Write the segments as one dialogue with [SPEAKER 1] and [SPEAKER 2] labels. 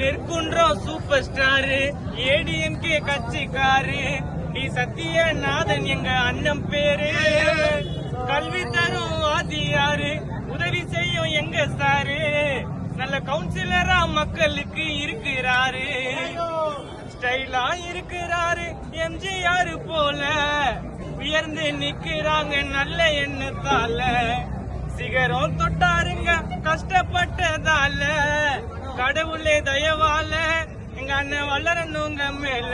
[SPEAKER 1] நிற்குன்றோம் super star ADMK கட்சிக்காரு T Sathyanathan எங்க அண்ணன் பேரு. கல்வி தரும் வாதியாரு உதவி செய்யும் எங்க சாரு. நல்ல கவுன்சிலரா மக்களுக்கு இருக்கிறாரு. ஸ்டைலா இருக்கிறாரு எம்ஜிஆர் போல. உயர்ந்து நிக்கிறாங்க நல்ல எண்ணத்தால. சிகரம் தொட்டாருங்க கஷ்டப்பட்டதால. கடவுளே தயவால எங்க அண்ணன் வளரணுங்க மேல.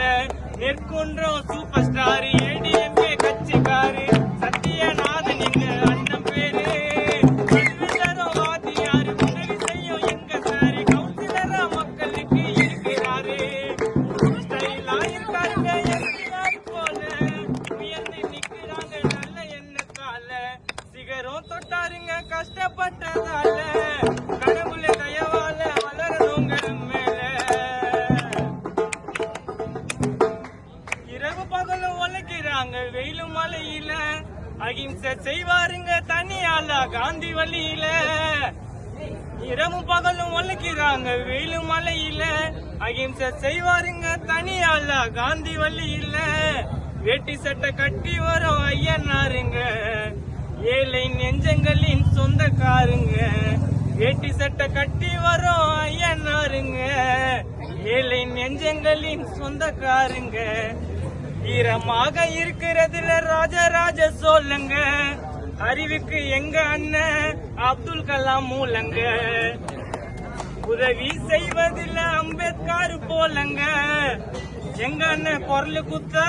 [SPEAKER 1] நிற்குன்றோம் சூப்பர் ஸ்டார் ஏடிஎம்கே கட்சிக்காரு சத்தியநாதன் எங்க அண்ணன் பேரு. வாதியாரு உதவி செய்யும் எங்க சாரு. கவுன்சிலரா மக்களுக்கு இருக்கிறாரு. ஸ்டைலா இருக்காருங்க எம்ஜிஆர் போல. உயர்ந்து நிக்கிறாங்க நல்ல எண்ணத்தால. சிகரம் தொட்டாருங்க கஷ்டப்பட்டதால. கடவுளே தயவால வளரணுங்க மேல. இரவு பகலும் உழைக்கிறாங்க வெயிலும் மழையில. அகிம்சை செய்வாருங்க தனியால காந்தி வழியில. இரவு பகலும் உழைக்கிறாங்க வெயிலும் மழையில. அகிம்சை செய்வாருங்க தனியால காந்தி வழியில. வேட்டி சட்டை கட்டி வரும் ஐயனாருங்க ஏழை நெஞ்சங்களின் சொந்தக்காருங்க. வேட்டி சட்டை கட்டி வரும் ஐயனாருங்க ஏழை நெஞ்சங்களின் சொந்தக்காருங்க. ஈரமாக இருக்கிறதுல ராஜராஜ சோழங்க. அறிவுக்கு எங்க அண்ணன் அப்துல் கலாம் மூலங்க. உதவி செய்வதில் அம்பேத்கர் போலங்க. எங்க அண்ணன் குரல் குத்தா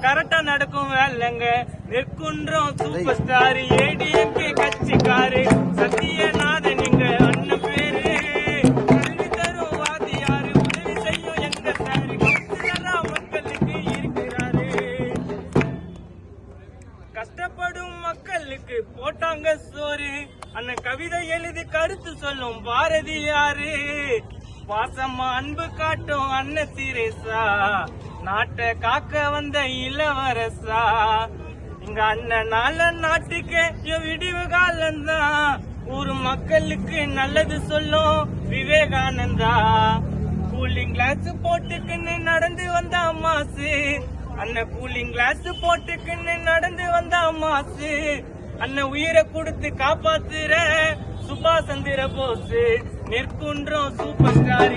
[SPEAKER 1] கரெக்டா நடக்கும் வேலைங்க. நிற்குன்றோம் சூப்பர் ஸ்டார் ஏடிஎம்கே கட்சிக்காரு சத்தியநாதன் எங்க அண்ணன் பேரு. கல்வி தரும் வாதியாரு உதவி செய்யும் எங்க சாரு. கவுன்சிலரா மக்களுக்கு இருக்கிறாரு. கஷ்டப்படும் மக்களுக்கு போட்டாங்க சோறு. அண்ணன் கவிதை எழுதி கருத்து சொல்லும் பாரதியாரு. பாசமா அன்பு காட்டும் அண்ணன் திரேசா. நாட்டை காக்க வந்த இளவரசா. இங்க அண்ணனால நாட்டுக்கு விடிவு காலந்தான். ஊர் மக்களுக்கு நல்லது சொல்லும் விவேகானந்தா. கூலிங் கிளாஸ் போட்டுக்குன்னு நடந்து வந்த அம்மாசு. அண்ணன் கூலிங் கிளாஸ் போட்டுக்குன்னு நடந்து வந்த அம்மாசு. அண்ணன் உயிரை கொடுத்து காப்பாத்துற சுபாஷ் சந்திர போஸ். நிற்குன்றோம் சூப்பர் ஸ்டார்